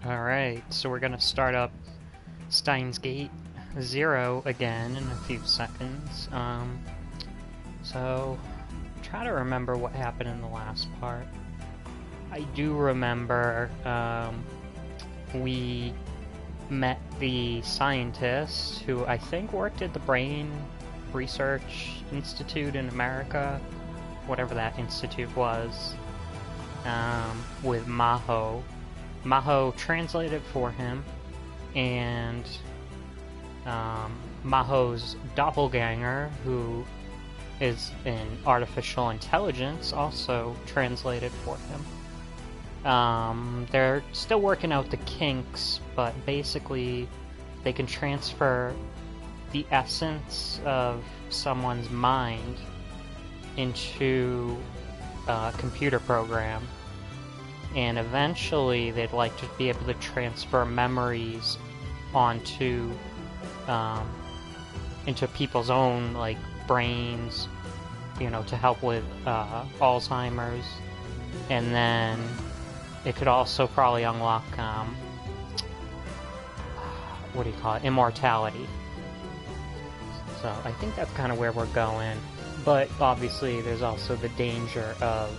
Alright, so we're gonna start up Steins Gate 0 again in a few seconds. So try to remember what happened in the last part. I do remember we met the scientist who I think worked at the Brain Research Institute in America, whatever that institute was, with Maho. Maho translated for him, and Maho's doppelganger, who is in artificial intelligence, also translated for him. They're still working out the kinks, but basically they can transfer the essence of someone's mind into a computer program, and eventually they'd like to be able to transfer memories onto into people's own brains, to help with Alzheimer's, and then it could also probably unlock immortality. So I think that's kind of where we're going, but obviously there's also the danger of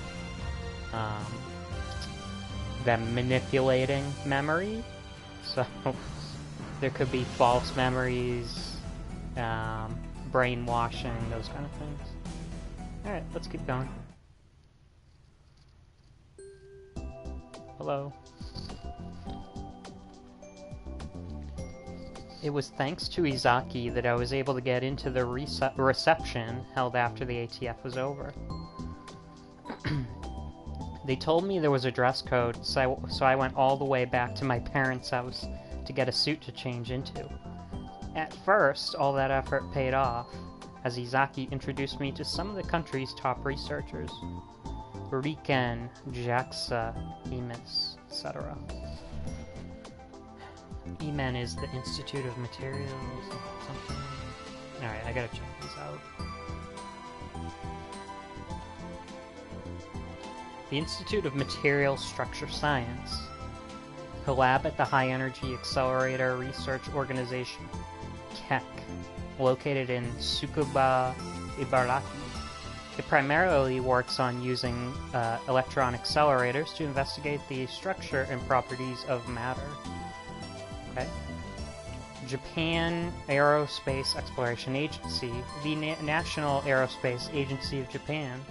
them manipulating memory, so there could be false memories, brainwashing, those kind of things. Alright, let's keep going. Hello. It was thanks to Izaki that I was able to get into the reception held after the ATF was over. They told me there was a dress code, so I went all the way back to my parents' house to get a suit to change into. At first, all that effort paid off, as Izaki introduced me to some of the country's top researchers. Riken, JAXA, EMIS, etc. EMEN is the Institute of Materials, something. Alright, I gotta check these out. The Institute of Material Structure Science, a lab at the High Energy Accelerator Research Organization, KEC, located in Tsukuba, Ibaraki. It primarily works on using electron accelerators to investigate the structure and properties of matter. Okay. Japan Aerospace Exploration Agency, the National Aerospace Agency of Japan.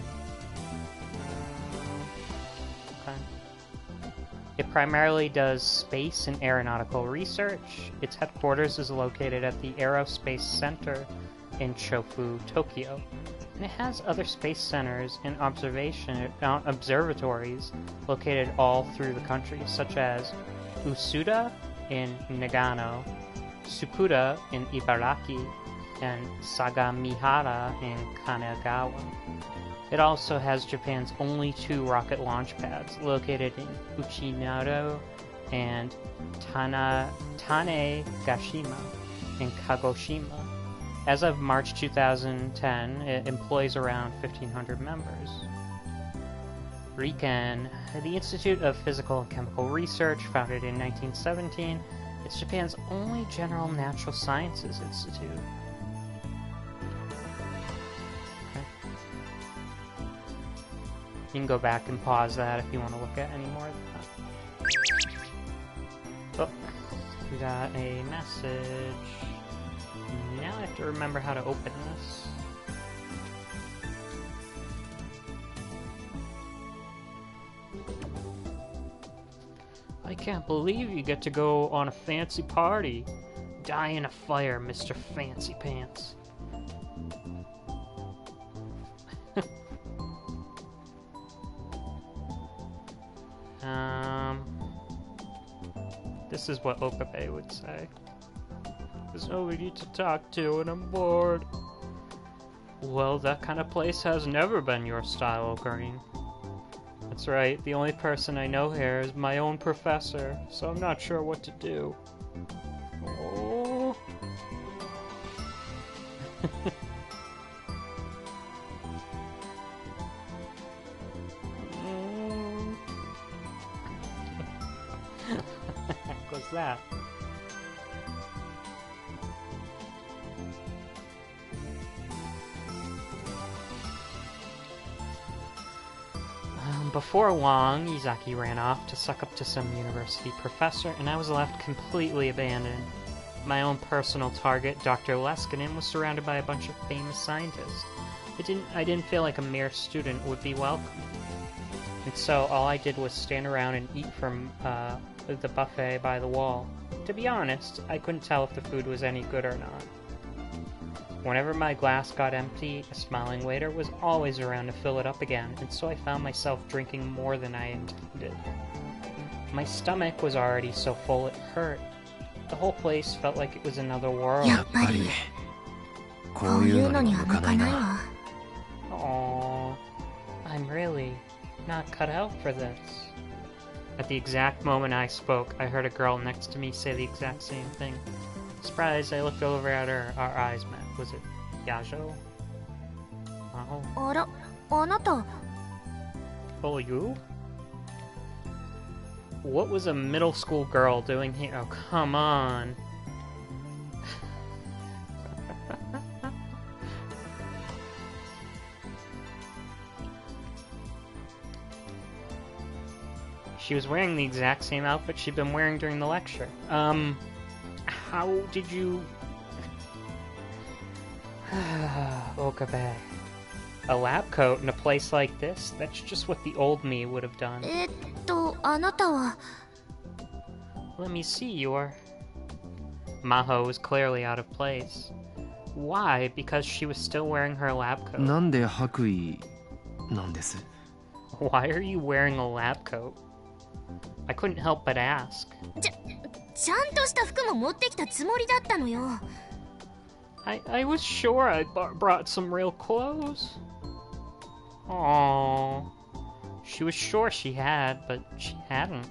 It primarily does space and aeronautical research. Its headquarters is located at the Aerospace Center in Chofu, Tokyo. And it has other space centers and observatories located all through the country, such as Usuda in Nagano, Tsukuda in Ibaraki, and Sagamihara in Kanagawa. It also has Japan's only 2 rocket launch pads, located in Uchinado and Tanegashima in Kagoshima. As of March 2010, it employs around 1,500 members. Riken, the Institute of Physical and Chemical Research, founded in 1917, it's Japan's only general natural sciences institute. You can go back and pause that if you want to look at any more of that. Oh, we got a message. Now I have to remember how to open this. I can't believe you get to go on a fancy party. Die in a fire, Mr. Fancy Pants. This is what Okabe would say. There's nobody to talk to and I'm bored. Well, that kind of place has never been your style, Green. That's right, the only person I know here is my own professor, so I'm not sure what to do. Oh. the heck was that? Before long, Izaki ran off to suck up to some university professor, and I was left completely abandoned. My own personal target, Dr. Leskinen, was surrounded by a bunch of famous scientists. I didn't feel like a mere student would be welcome. And so all I did was stand around and eat from the buffet by the wall. To be honest, I couldn't tell if the food was any good or not. Whenever my glass got empty, a smiling waiter was always around to fill it up again, and so I found myself drinking more than I intended. My stomach was already so full it hurt. The whole place felt like it was another world. Aww, I'm really not cut out for this. At the exact moment I spoke, I heard a girl next to me say the exact same thing. Surprised, I looked over at her. Our eyes met. Was it Yajo? Oh, you? What was a middle school girl doing here? Oh, come on. She was wearing the exact same outfit she'd been wearing during the lecture. How did you... Okabe. A lab coat in a place like this? That's just what the old me would have done. Let me see, you're... Maho was clearly out of place. Why? Because she was still wearing her lab coat. Why are you wearing a lab coat? I couldn't help but ask. I was sure I brought some real clothes. Aww. She was sure she had, but she hadn't.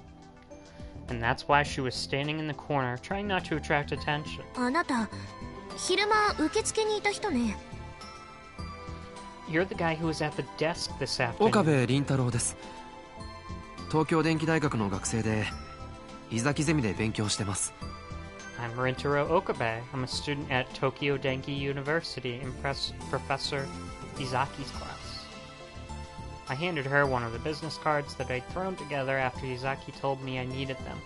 And that's why she was standing in the corner, trying not to attract attention. You're the guy who was at the desk this afternoon. Okabe Rintaro です。東京電機大学の学生で、伊崎ゼミで勉強してます。I'm Rintaro Okabe. I'm a student at Tokyo Denki University in Professor Izaki's class. I handed her one of the business cards that I'd thrown together after Izaki told me I needed them.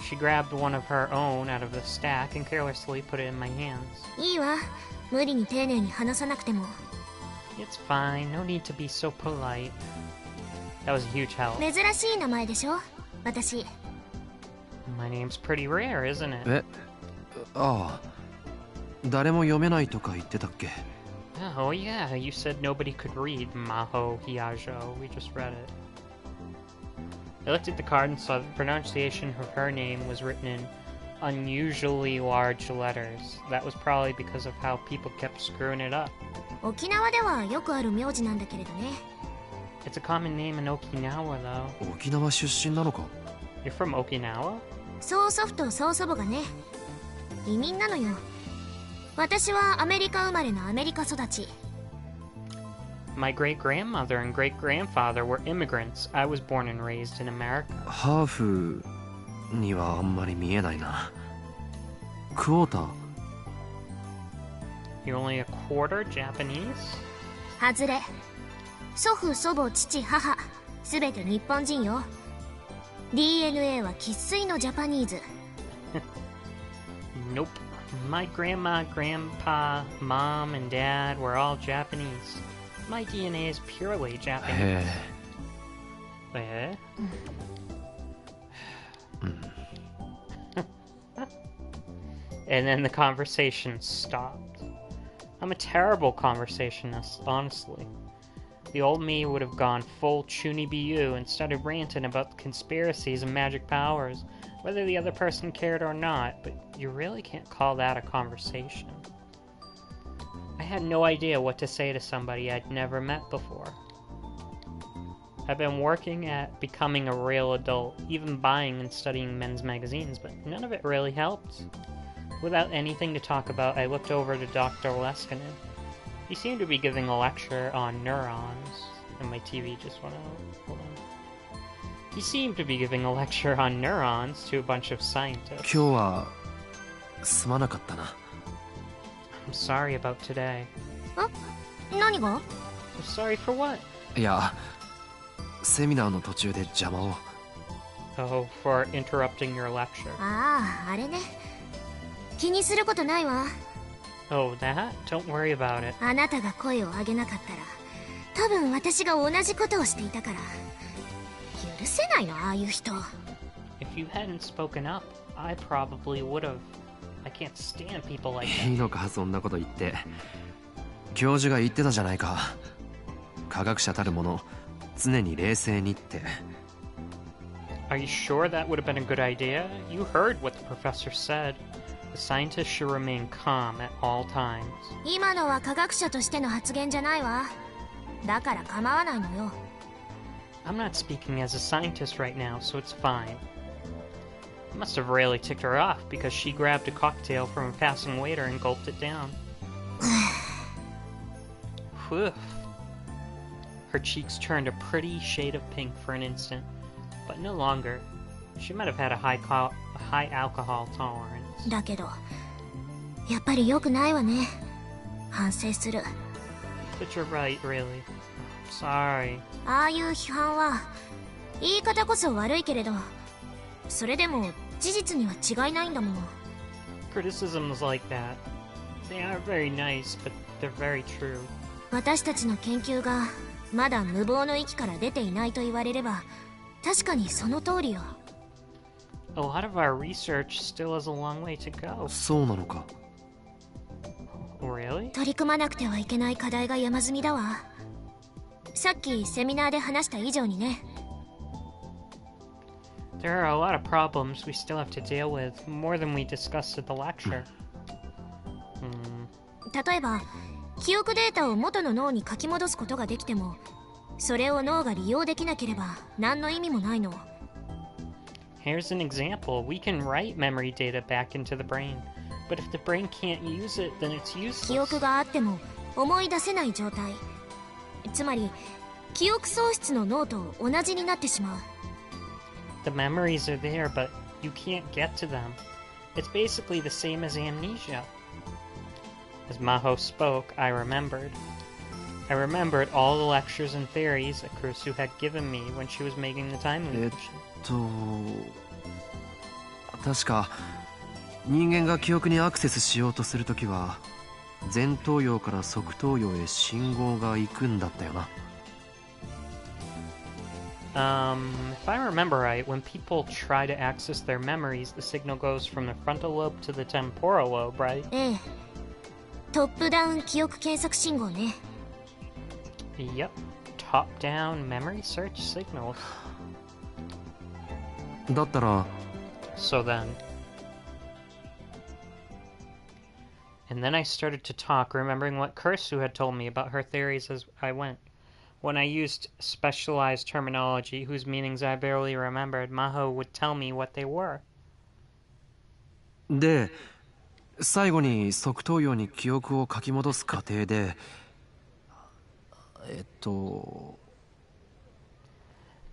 She grabbed one of her own out of the stack and carelessly put it in my hands. It's fine. No need to be so polite. That was a huge help. My name's pretty rare, isn't it? Oh yeah, you said nobody could read Maho Hiajo. We just read it. I looked at the card and saw the pronunciation of her name was written in unusually large letters. That was probably because of how people kept screwing it up. It's a common name in Okinawa, though. You're from Okinawa? My great-grandmother and great-grandfather were immigrants. I was born and raised in America. You're only a quarter Japanese? 外れ。祖父、祖母、父、母、すべて日本人よ。DNA は生粋のジャパニーズ。Nope. My grandma, grandpa, mom, and dad were all Japanese. My DNA is purely Japanese. And then the conversation stopped. I'm a terrible conversationist, honestly. The old me would have gone full Chunibiyu and started ranting about conspiracies and magic powers, whether the other person cared or not, but you really can't call that a conversation. I had no idea what to say to somebody I'd never met before. I've been working at becoming a real adult, even buying and studying men's magazines, but none of it really helped. Without anything to talk about, I looked over to Dr. Leskinen. He seemed to be giving a lecture on neurons, and my TV just went out. Hold on. He seemed to be giving a lecture on neurons to a bunch of scientists. 今日はすまなかったな。I'm sorry about today. 何が？ Sorry for what? いや、セミナーの途中で邪魔を。Oh, for interrupting your lecture. ああ、あれね。気にすることないわ。Oh, that? Don't worry about it. あなたが声を上げなかったら、多分私が同じことをしていたから。許せないの、ああいう人。If you hadn't spoken up, I probably would have. I can't stand people like いい that. のか、そんなこと言って。教授が言ってたじゃないか。科学者たるもの、常に冷静にって。Are you sure that would have been a good idea? You heard what the professor said. The scientists should remain calm at all times. 今のは科学者としての発言じゃないわ。だから構わないのよ。I'm not speaking as a scientist right now, so it's fine. It must have really ticked her off because she grabbed a cocktail from a passing waiter and gulped it down. Whew. Her cheeks turned a pretty shade of pink for an instant, but no longer. She might have had a high alcohol tolerance. だけど、やっぱり良くないわね。反省する。But you're right, really. Sorry. ああいう批判は、言い方こそ悪いけれど、それでも事実には違いないんだもの。Criticisms like that. They are very nice, but they're very true. 私たちの研究がまだ無謀の域から出ていないと言われれば、確かにその通りよ。A lot of our research still has a long way to go. そうなのか。Really? 取り組まなくてはいけない課題が山積みだわ。さっきセミナーで話した以上にね。There are a lot of problems we still have to deal with, more than we discussed at the lecture. 例えば、記憶データを元の脳に書き戻すことができても、それを脳が利用できなければ何の意味もないの。Here's an example. We can write memory data back into the brain, but if the brain can't use it, then it's 記 useless. 憶があっても思い出せない状態。つまり、記憶喪失の脳と同じになってしまう。The memories are there, but you can't get to them. It's basically the same as amnesia. As Maho spoke, I remembered. I remembered all the lectures and theories that Kurusu had given me when she was making the time loop machine. 確か人間が記憶にアクセスしようとするときは前頭葉から側頭葉へ信号が行くんだったよな。If I remember right, when people try to access their memories, the signal goes from the frontal lobe to the temporal lobe, right? ええ。トップダウン記憶検索信号ね。Yep. Top-down memory search signals. だったら So then... And then I started to talk, remembering what Kursu had told me about her theories as I went. When I used specialized terminology whose meanings I barely remembered, Maho would tell me what they were. で、最後に側頭葉に記憶を書き戻す過程で、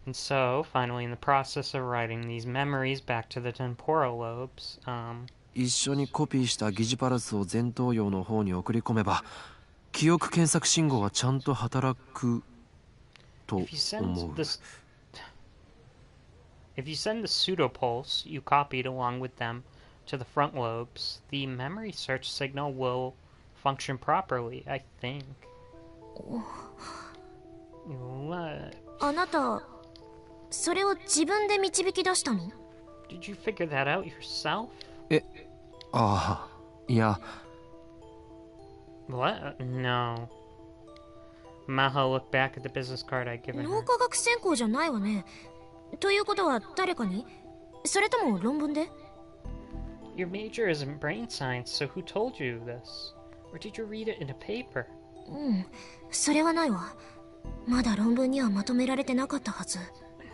And so, finally, in the process of writing these memories back to the temporal lobes, 一緒にコピーした疑似パルスを前頭葉の方に送り込めば、記憶検索信号はちゃんと働くと思う。If you send the pseudopulse you copied along with them to the front lobes, the memory search signal will function properly, I think. What? あなた、それを自分で導き出したの？ Did you figure that out yourself? ああ、いや。What? No. Maho looked back at the business card I'd given her. 脳科学専攻じゃないわね。ということは誰かに？それとも論文で？ Your major isn't brain science, so who told you this? Or did you read it in a paper? うん、それはないわ。まだ論文にはまとめられてなかったはず。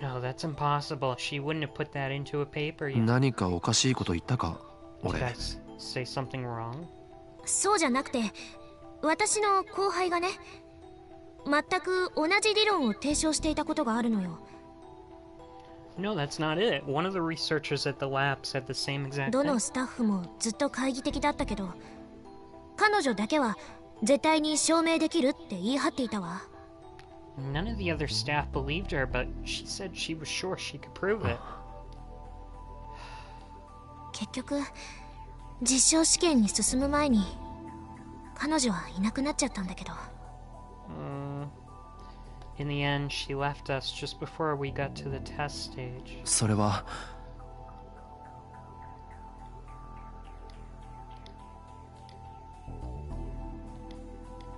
No, that's impossible. She wouldn't have put that into a paper yet. 何かおかしいこと言ったか、俺。 Did I say something wrong? そうじゃなくて、私の後輩がね、全く同じ理論を提唱していたことがあるのよ。No, that's not it. One of the researchers at the lab said the same exact ど thing. のスタッフもずっと懐疑的だったけど、彼女だけは絶対に証明できるって言い張っていたわ。None of the other staff believed her, but she said she was sure she could prove it. 結局実証試験に進む前に彼女はいなくなっちゃったんだけど。In the end, she left us just before we got to the test stage. それは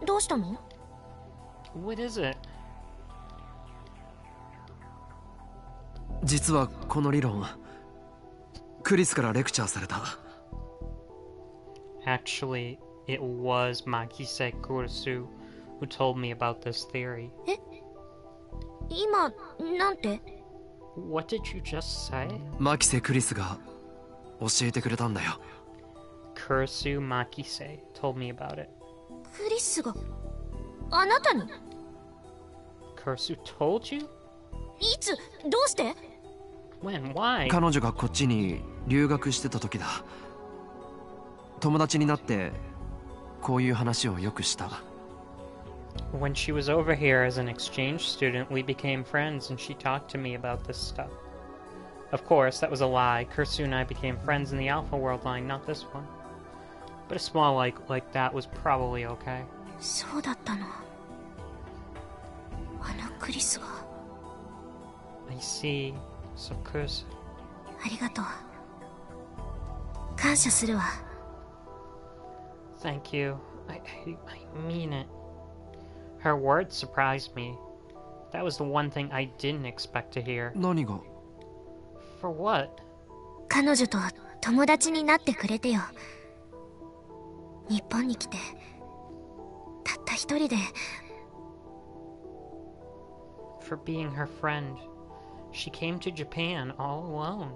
どうしたの？ What is it? 実はこの理論クリスからレクチャーされた。 Actually, it was Makise Kurusu who told me about this theory. 今なんて？ What did you just say? マキセ・クリスが教えてくれたんだよ。 Kurusu Makise told me about it. クリスがあなたに？ Kurusu told you? いつ？どうして？ When? Why? 彼女がこっちに留学してた時だ。友達になってこういう話をよくした。 When she was over here as an exchange student, we became friends and she talked to me about this stuff. Of course, that was a lie. Kursu and I became friends in the Alpha World line, not this one. But a small like that was probably okay. そうだったの。あのクリスが。 I see. So Kursu. ありがとう。感謝するわ。 Thank you. I mean it. Her words surprised me. That was the one thing I didn't expect to hear. 何が？ For what? 彼女と友達になってくれてよ。日本に来てたった一人で。 For being her friend. She came to Japan all alone.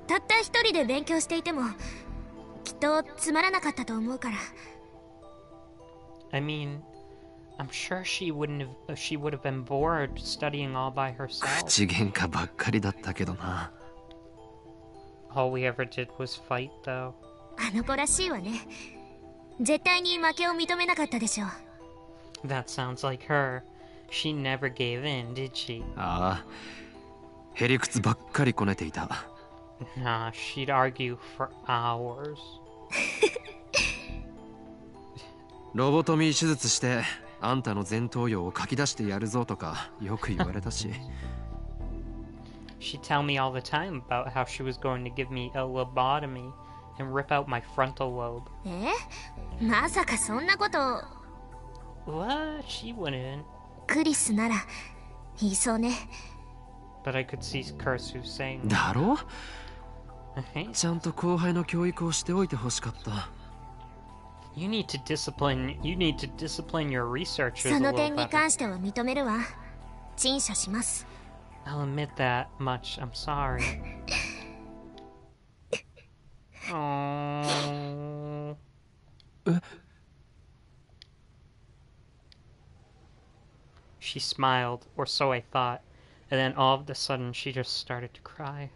たった一人で勉強していてもきっとつまらなかったと思うから。 I mean, I'm sure she would have been bored studying all by herself. 口喧嘩ばっかりだったけどな。 All we ever did was fight, though. あの子らしいわね。絶対に負けを認めなかったでしょ。 That sounds like her. She never gave in, did she? ああ、へりくつばっかりこねていた。 Nah, she'd argue for hours. ロボトミー手術してあんたの前頭葉を書き出してやるぞとかよく言われたし。 She'd tell me all the time about how she was going to give me a lobotomy and rip out my frontal lobe. まさかそんなこと。 What? She wouldn't. クリスなら言いそうね。 But I could see Kursu saying だろ？ that. ちゃんと後輩の教育をしておいてほしかった。 You need to discipline your researchers そ a の little 点に better. 関しては認めるわ。陳謝します。 I'll admit that much. I'm sorry. Oh. She smiled, or so I thought, and then all of a sudden she just started to cry.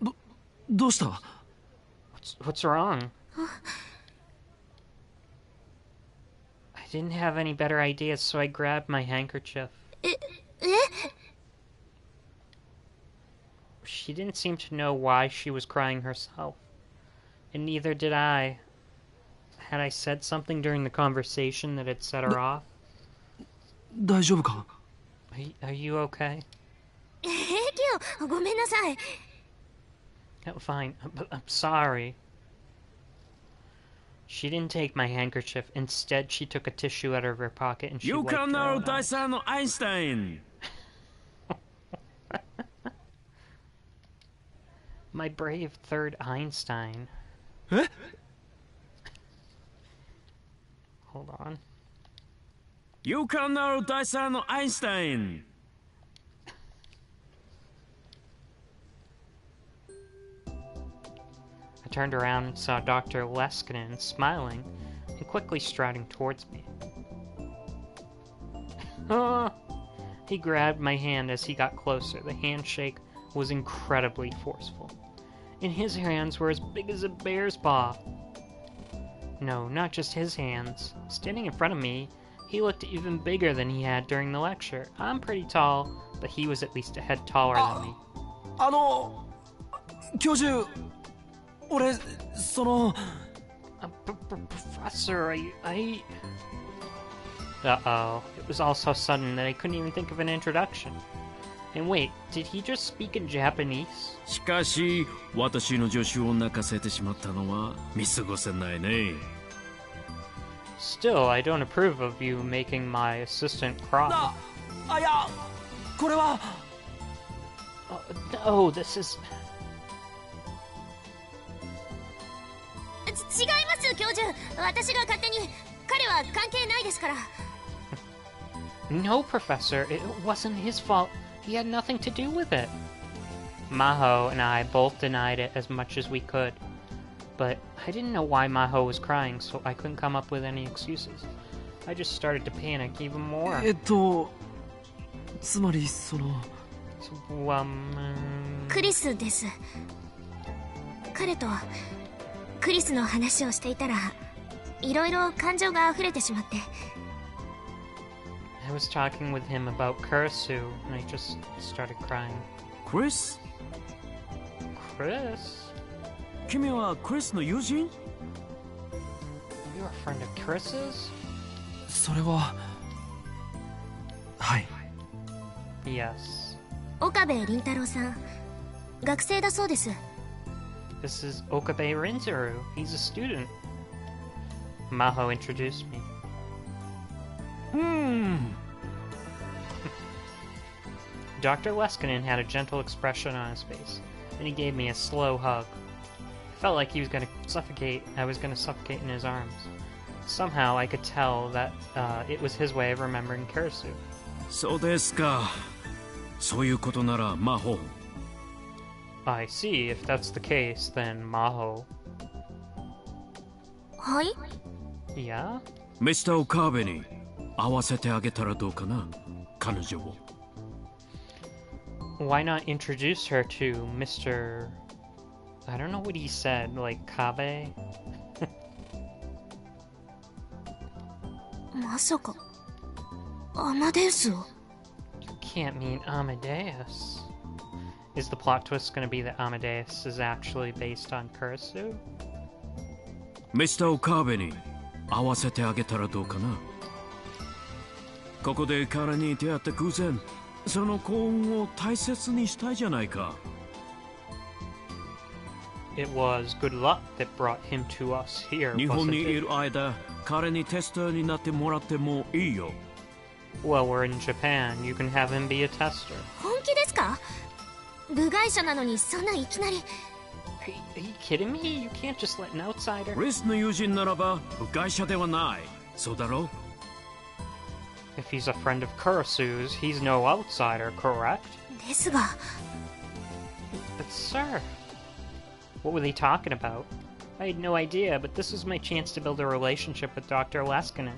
どうした？ What's wrong? I didn't have any better ideas, so I grabbed my handkerchief. She didn't seem to know why she was crying herself, and neither did I. Had I said something during the conversation that had set her off? 大丈夫か？ Are you okay? 平気よ。ごめんなさい。 Oh, fine. I'm sorry. She didn't take my handkerchief. Instead, she took a tissue out of her pocket and she wiped her own eyes. のアインシュタイン。 My brave third Einstein. え？ Hold on. 勇敢なる大佐のアインシュタイン。 I turned around and saw Dr. Leskinen smiling and quickly striding towards me. He grabbed my hand as he got closer. The handshake was incredibly forceful. And his hands were as big as a bear's paw. No, not just his hands. Standing in front of me, he looked even bigger than he had during the lecture. I'm pretty tall, but he was at least a head taller than me. 教授、俺、Professor, I... Uh-oh. It was all so sudden that I couldn't even think of an introduction. And wait, did he just speak in Japanese? しかし私の助手を泣かせてしまったのは見過ごせないね。 Still, I don't approve of you making my assistant cry. いや、これは... Oh, this is... 違います教授、私が勝手に。彼は関係ないですから。 No, Professor, it wasn't his fault. He had nothing to do with it. Maho and I both denied it as much as we could. But I didn't know why Maho was crying, so I couldn't come up with any excuses. I just started to panic even more. つまりクリスです。彼とクリスの話をしていたら、いろいろ感情が溢れてしまって。I was talking with him about Kurisu, and I just started crying. Chris? Chris? 君はクリスの友人? You're a friend of Chris's? それは... はい。 Yes. 岡部倫太郎さん、学生だそうです。This is Okabe Rinzuru. He's a student. Maho introduced me. Dr. Leskinen had a gentle expression on his face, and he gave me a slow hug. I felt like he was going to suffocate. I was going to suffocate in his arms. Somehow I could tell that it was his way of remembering Kurisu. そうですか。そういうことなら、魔法。I see. If that's the case, then Maho. はい？ Yeah? ミスター・オカーベに会わせてあげたらどうかな、彼女を。Why not introduce her to Mr... I don't know what he said, like Kabe? まさか、アマデウスを？ Can't mean Amadeus. Is the plot twist going to be that Amadeus is actually based on Kurisu? ミスター・オカーベに会わせてあげたらどうかな。ここで彼に出会った偶然、その幸運を大切にしたいじゃないか。It was good luck that brought him to us here, 日本 wasn't にい it? る間、彼にテスターになってもらってもいいよ。Well, we're in Japan. You can have him be a tester. 本気ですか？部外者なのにそんないきなり。Are you kidding me? You can't just let an outsider... クリスの友人ならば部外者ではない。そうだろう？ If he's a friend of Kurisu's, he's no outsider, correct? ですが。But sir, what were they talking about? I had no idea, but this was my chance to build a relationship with Dr. Leskinen.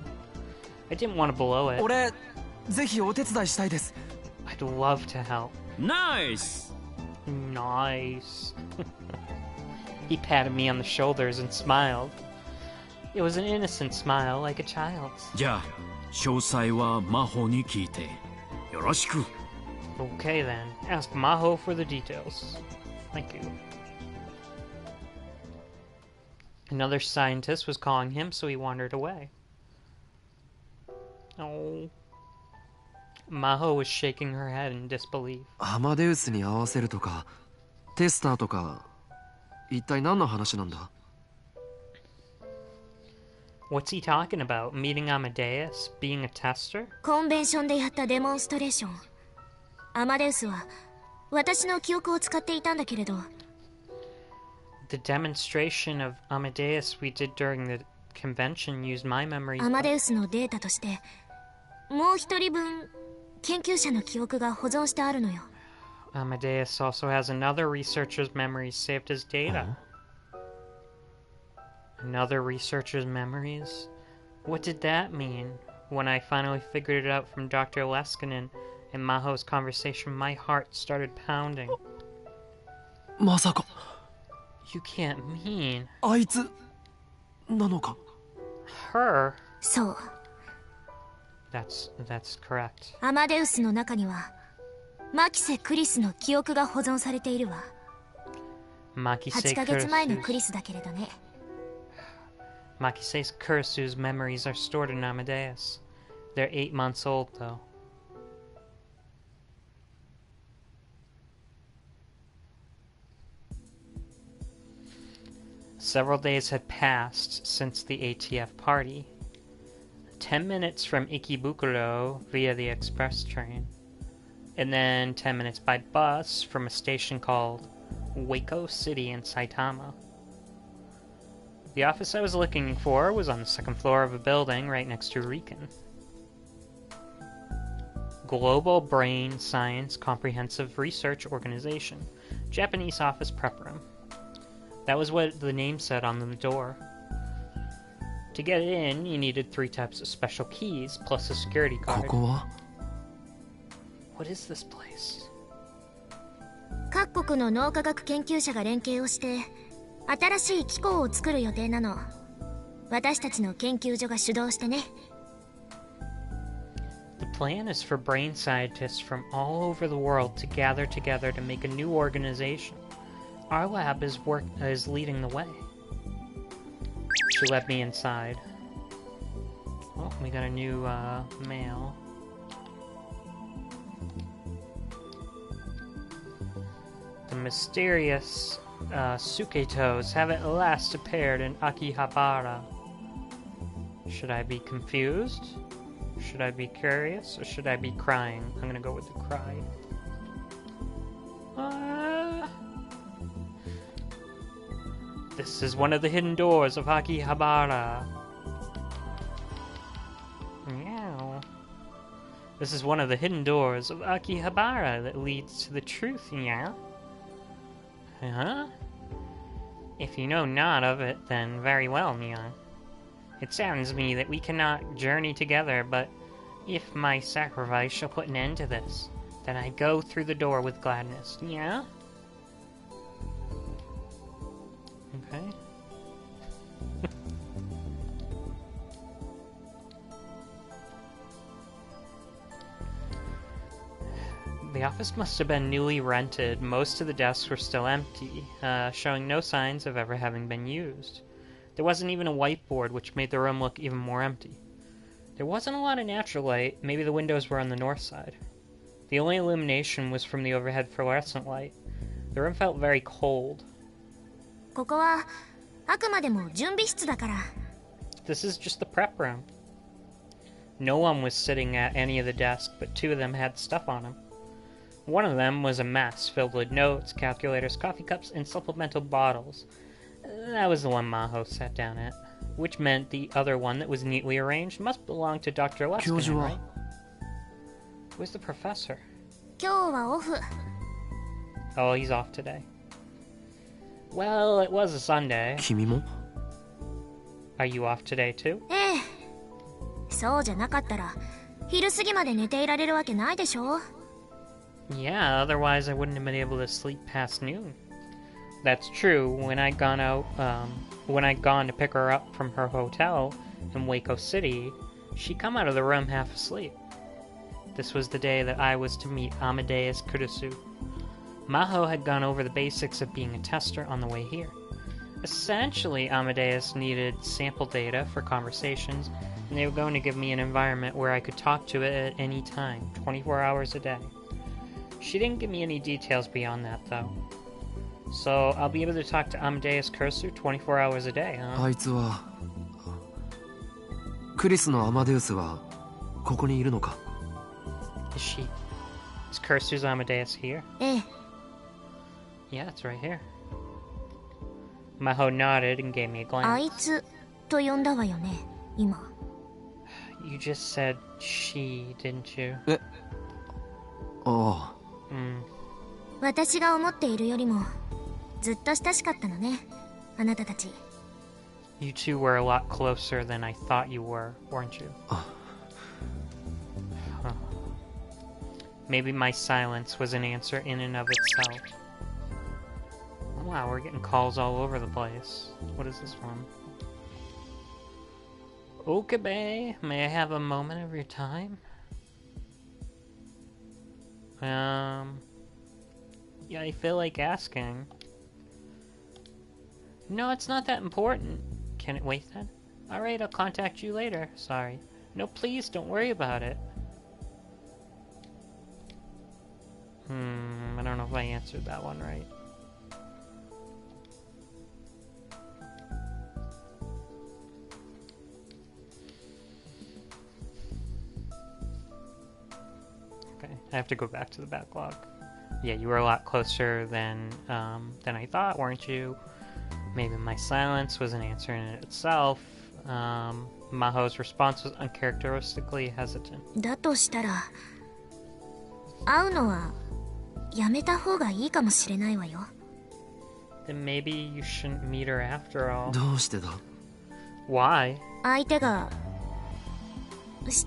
I didn't want to blow it. 俺、ぜひお手伝いしたいです。 I'd love to help. ナイス！ Nice. He patted me on the shoulders and smiled. It was an innocent smile, like a child's. じゃあ、詳細は魔法に聞いて。よろしく。 Okay then, ask Maho for the details. Thank you. Another scientist was calling him, so he wandered away. Oh. Maho was shaking her head in disbelief. アマデウスに合わせるとか、テスターとか、一体何の話なんだ？ What's he talking about? Meeting Amadeus? Being a tester? コンベンションでやったデモンストレーション。アマデウスは私の記憶を使っていたんだけれど。The demonstration of Amadeus we did during the convention used my memory. アマデウスのデータとして、もう一人分研究者の記憶が保存してあるのよ。Amadeus also has another researcher's memories saved as data. Another researcher's memories? What did that mean? When I finally figured it out from Dr. Leskinen, In Maho's conversation, my heart started pounding. まさか You can't mean... あいつなのか her? そう。 That's correct. アマデウスの中にはマキセ・クリスの記憶が保存されているわ。 Makise 8ヶ月前のク Kurisu's... リスだけれどね。 Makise Kurisu's memories are stored in Amadeus. They're 8 months old, though. Several days had passed since the ATF party. 10 minutes from Ikebukuro via the express train. And then 10 minutes by bus from a station called Waco City in Saitama. The office I was looking for was on the second floor of a building right next to Riken. Global Brain Science Comprehensive Research Organization. Japanese office prep room. That was what the name said on the door. To get in, you needed 3 types of special keys, plus a security こ card. こは What is this place? 各国の脳科学研究者が連携をして新しい機構を作る予定なの。私たちの研究所が主導してね。 The plan is for brain scientists from all over the world to gather together to make a new organization. Our lab is leading the way. She let me inside. Oh, we got a new mail. The mysterious Suketos have at last appeared in Akihabara. Should I be confused? Should I be curious? Or should I be crying? I'm gonna go with the cry. This is one of the hidden doors of Akihabara. Meow. This is one of the hidden doors of Akihabara that leads to the truth, yeah? Huh? If you know not of it, then very well, Neon. It sounds to me that we cannot journey together, but if my sacrifice shall put an end to this, then I go through the door with gladness, yeah? Okay. The office must have been newly rented. Most of the desks were still empty, showing no signs of ever having been used. There wasn't even a whiteboard, which made the room look even more empty. There wasn't a lot of natural light. Maybe the windows were on the north side. The only illumination was from the overhead fluorescent light. The room felt very cold. ここはあくまでも準備室だから。 This is just the prep room. No one was sitting at any of the desks, but 2 of them had stuff on them. One of them was a mess filled with notes, calculators, coffee cups, and supplemental bottles. That was the one Maho sat down at, which meant the other one that was neatly arranged must belong to Dr. Leskinen, right? Where's the professor? 今日はオフ。 Oh, he's off today. Well, it was a Sunday. 君も Are you off today too? ええ。そうじゃなかったら昼過ぎまで寝ていられるわけないでしょ。 Yeah, otherwise I wouldn't have been able to sleep past noon. That's true. When I'd gone to pick her up from her hotel in Waco City, she'd come out of the room half asleep. This was the day that I was to meet Amadeus Kurisu. Maho had gone over the basics of being a tester on the way here. Essentially, Amadeus needed sample data for conversations, and they were going to give me an environment where I could talk to it at any time, 24 hours a day. She didn't give me any details beyond that, though. So, I'll be able to talk to Amadeus Kurisu 24 hours a day, huh? あいつはクリスのアマデウスはここにいるのか Is Kurisu's Amadeus here? ええ。 Yeah, it's right here. Maho nodded and gave me a あ glance. いつと呼んだわよね、今。 You just said she, didn't you? ああ 私が思っているよりもずっと親しかったのね、あなたたち。 You two were a lot closer than I thought you were, weren't you? Huh. Maybe my silence was an answer in and of itself. Wow, we're getting calls all over the place. What is this one? Okay, may I have a moment of your time? Yeah, I feel like asking. No, it's not that important. Can it wait then? Alright, I'll contact you later. Sorry. No, please, don't worry about it. I don't know if I answered that one right. Okay, I have to go back to the backlog. Yeah, you were a lot closer than I thought, weren't you? Maybe my silence was an answer in itself. Maho's response was uncharacteristically hesitant. だとしたら、会うのはやめた方がいいかもしれないわよ。Then maybe you shouldn't meet her after all. どうしてだ？ Why? 相手が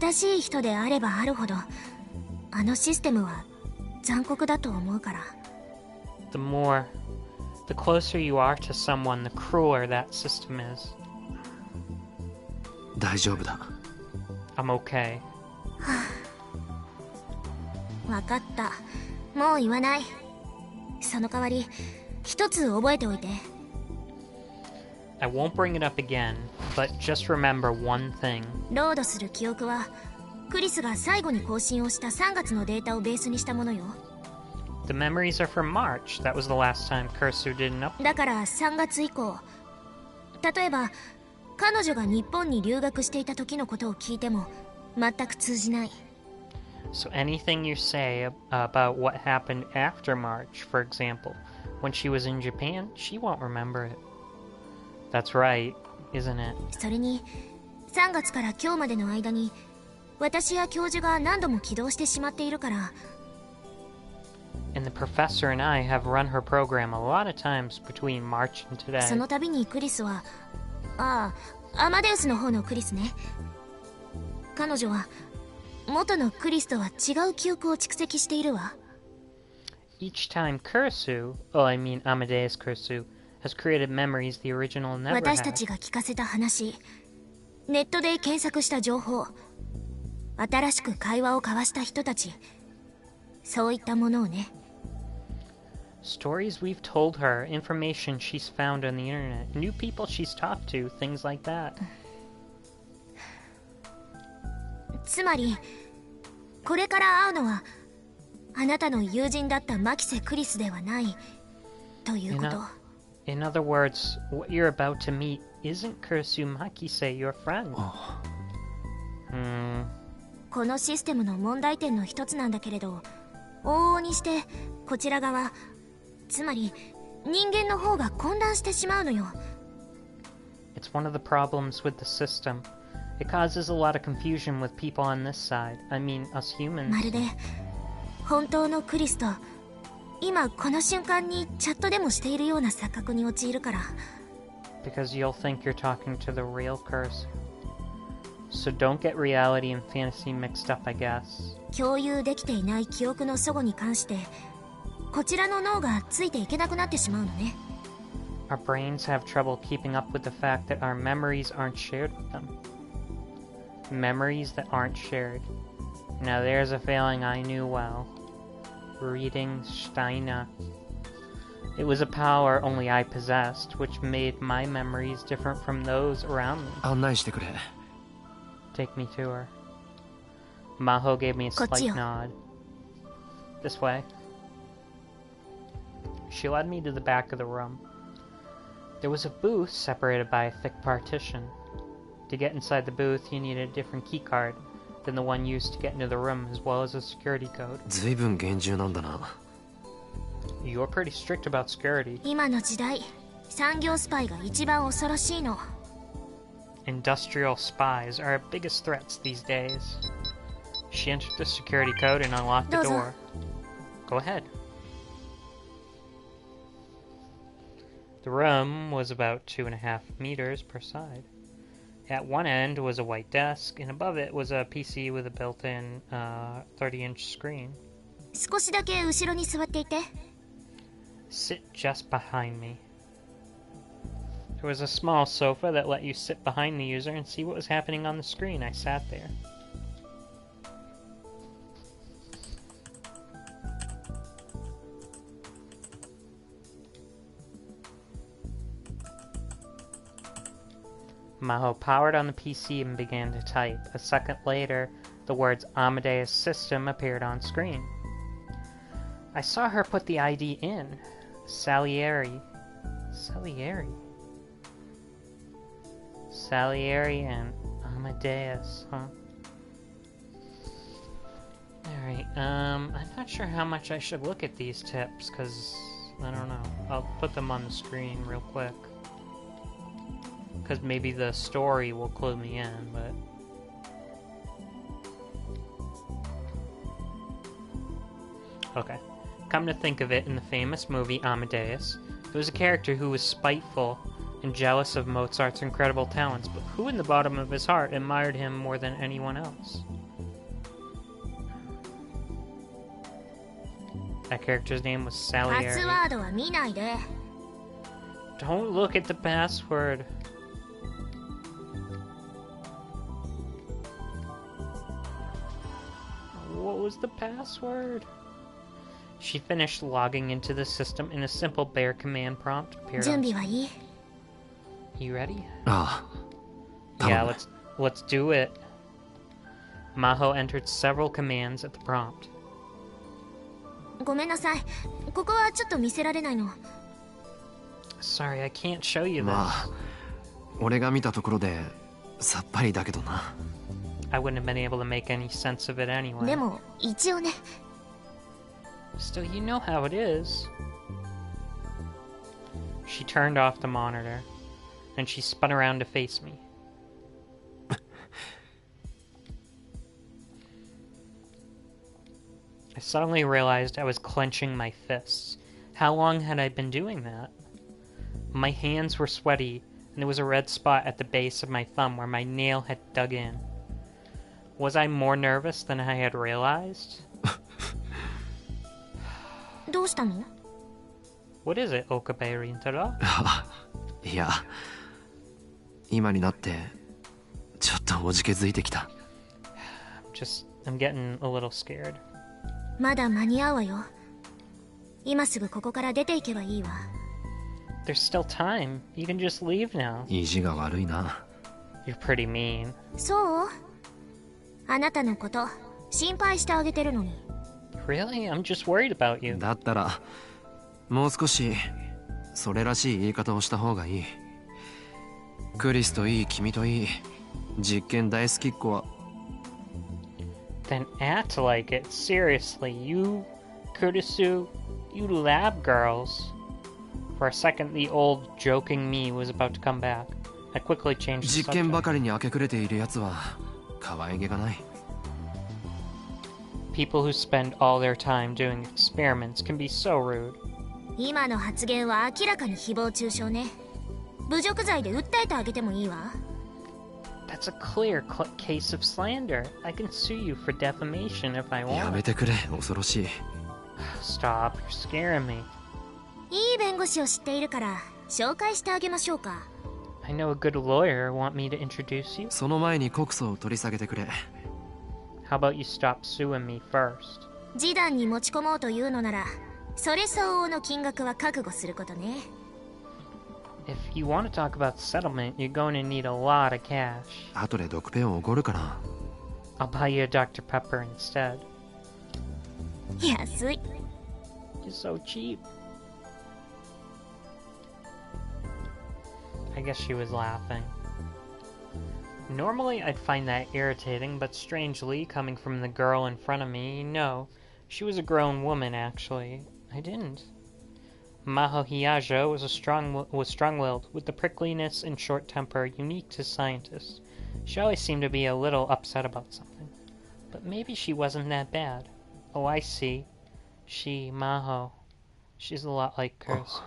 親しい人であればあるほど、あのシステムは残酷だと思うから。The closer you are to someone, the crueler that system is. 大丈夫だ。I'm okay. わかった。もう言わない。その代わり、一つ覚えておいて。I won't bring it up again, but just remember one thing. ロードする記憶は、クリスが最後に更新をした3月のデータをベースにしたものよ。The memories are from March. That was the last time Kursu did an update. だから3月以降、例えば彼女が日本に留学していた時のことを聞いても全く通じない。 So anything you say about what happened after March, for example, when she was in Japan, she won't remember it. That's right, isn't it? それに3月から今日までの間に私や教授が何度も起動してしまっているから。 And the professor and I have run her program a lot of times between March and today. その度にクリスは、アマデウスの方のクリスね。彼女は元のクリスとは違う記憶を蓄積しているわ。 Each time Amadeus Kursu, has created memories the original never 私た had. ちが聞かせた話、ネットで検索した情報、新しく会話を交わした人たち、そういったものをね。 Stories we've told her, information she's found on the internet, new people she's talked to, things like that. つまりこれから会うのはあなたの友人だったマキセ・クリスではないということ。 In other words, what you're about to meet isn't Kursu Makise, your friend. このシステムの問題点の一つなんだけれど、往々にしてこちら側、つまり人間の方が混乱してしまうのよ。 It's one of the problems with the system. It causes a lot of confusion with people on this side. I mean, us humans. まるで本当のクリスと今この瞬間にチャットでもしているような錯覚に陥るから。 Because you'll think you're talking to the real Kursu. So don't get reality and fantasy mixed up, I guess. 共有できていない記憶の齟齬に関してこちらの脳がついていけなくなってしまうのね。 Our brains have trouble keeping up with the fact that our memories aren't shared with them. Memories that aren't shared. Now there's a feeling I knew well. Reading Steiner. It was a power only I possessed, which made my memories different from those around me. 案内してくれ。 Take me to her. Maho gave me a slight こっちよ。 nod. This way. She led me to the back of the room. There was a booth separated by a thick partition. To get inside the booth, you needed a different key card than the one used to get into the room, as well as a security code. ずいぶん厳重なんだな。 You're pretty strict about security. 今の時代、産業スパイが一番恐ろしいの。 Industrial spies are our biggest threats these days. She entered the security code and unlocked the どうぞ。 door. Go ahead. The room was about 2.5 meters per side. At one end was a white desk, and above it was a PC with a built-in 30-inch screen. 少しだけ後ろに座っていて。 Sit just behind me. There was a small sofa that let you sit behind the user and see what was happening on the screen. I sat there. Maho powered on the PC and began to type. A second later, the words Amadeus System appeared on screen. I saw her put the ID in. Salieri. Salieri and Amadeus, huh? Alright, I'm not sure how much I should look at these tips, because, I don't know. I'll put them on the screen real quick. Because maybe the story will clue me in, but... Okay. Come to think of it, in the famous movie Amadeus, there was a character who was spiteful and jealous of Mozart's incredible talents, but who in the bottom of his heart admired him more than anyone else? That character's name was パス Salieri. ワードは見ないで。 Don't look at the password. What was the password? She finished logging into the system and a simple bare command prompt appeared 準 on. 備はいい？ You ready? ああ、 Yeah, 頼む。 let's do it. Maho entered several commands at the prompt. ごめんなさい。ここはちょっと見せられないの。 Sorry, I can't show you this. まあ、俺が見たところでさっぱりだけどな。 I wouldn't have been able to make any sense of it anyway. でも一応ね。 Still, you know how it is. She turned off the monitor, and she spun around to face me. I suddenly realized I was clenching my fists. How long had I been doing that? My hands were sweaty, and there was a red spot at the base of my thumb where my nail had dug in. Was I more nervous than I had realized? どうしたの？ What is it, Okabe Rintaro? いや、今になってちょっとおじけづいてきた。I'm getting a little scared. まだ間に合うわよ。今すぐここから出ていけばいいわ。 There's still time. You can just leave now. 意地が悪いな。 You're pretty mean. そう？あなたのこと心配してあげてるのに。 Really? I'm just worried about you. だったらもう少しそれらしい言い方をした方がいい。クリスといい君といい実験大好きっ子は。 Then act like it. Seriously, you, Kurisu, you lab girls. For a second, the old joking me was about to come back. I quickly changed the 実験ば subject. かりに明け暮れているやつは可愛げがない。 People who spend all their time doing experiments can be so rude. 今の発言は明らかに誹謗中傷ね。侮辱罪で訴えてあげてもいいわ。 That's a clear case of slander. I can sue you for defamation if I や want. めてくれ、恐ろしい。 Stop, you're scaring me. いい弁護士を知っているから紹介してあげましょうか。 I know a good lawyer. Want me to introduce you? その前に告訴を取り下げてくれ。 How about you stop suing me first? 示談に持ち込もうというのなら、それ相応の金額は覚悟することね。 If you want to talk about settlement, you're going to need a lot of cash. 後で毒ペンをおごるかな。 I'll buy you a Dr. Pepper instead. 安い。 You're so cheap. I guess she was laughing. Normally, I'd find that irritating, but strangely, coming from the girl in front of me, no. She was a grown woman, actually. I didn't. Maho Hiyajo was strong-willed, with the prickliness and short temper unique to scientists. She always seemed to be a little upset about something. But maybe she wasn't that bad. Oh, I see. Maho. She's a lot like Kurz.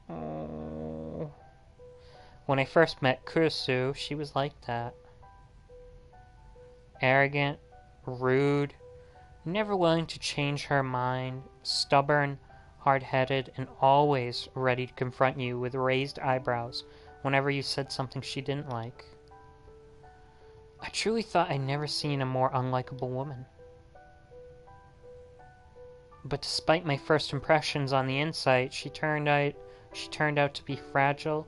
Oh. When I first met Kurisu, she was like that. Arrogant, rude, never willing to change her mind, stubborn, hard-headed, and always ready to confront you with raised eyebrows whenever you said something she didn't like. I truly thought I'd never seen a more unlikable woman. But despite my first impressions on the inside, she turned out to be fragile,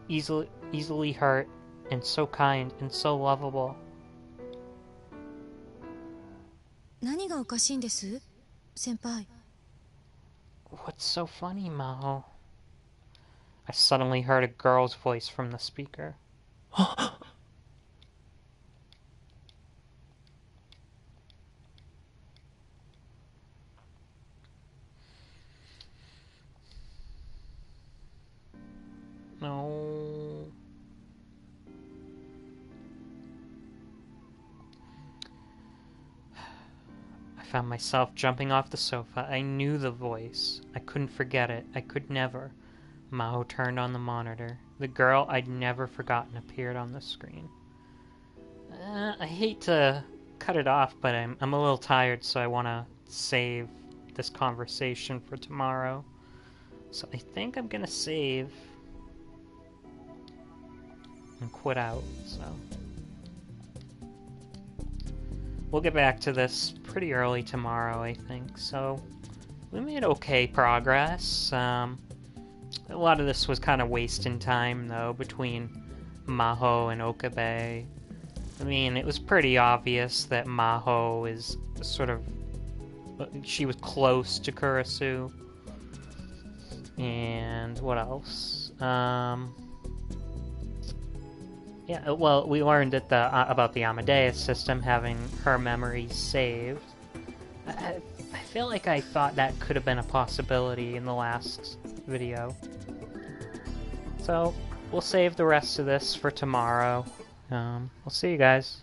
easily hurt, and so kind and so lovable. 何がおかしいんです、先輩。What's so funny, Maho? I suddenly heard a girl's voice from the speaker. No. I found myself jumping off the sofa. I knew the voice. I couldn't forget it. I could never. Maho turned on the monitor. The girl I'd never forgotten appeared on the screen. I hate to cut it off, but I'm a little tired, so I want to save this conversation for tomorrow. So I think I'm gonna save and quit out, so we'll get back to this pretty early tomorrow, I think. So we made okay progress. A lot of this was kind of wasting time, though, between Maho and Okabe. I mean, it was pretty obvious that Maho is sort of... she was close to Kurisu. And what else? Yeah, well, we learned that about the Amadeus system having her memories saved. I feel like I thought that could have been a possibility in the last video. So, we'll save the rest of this for tomorrow. We'll see you guys.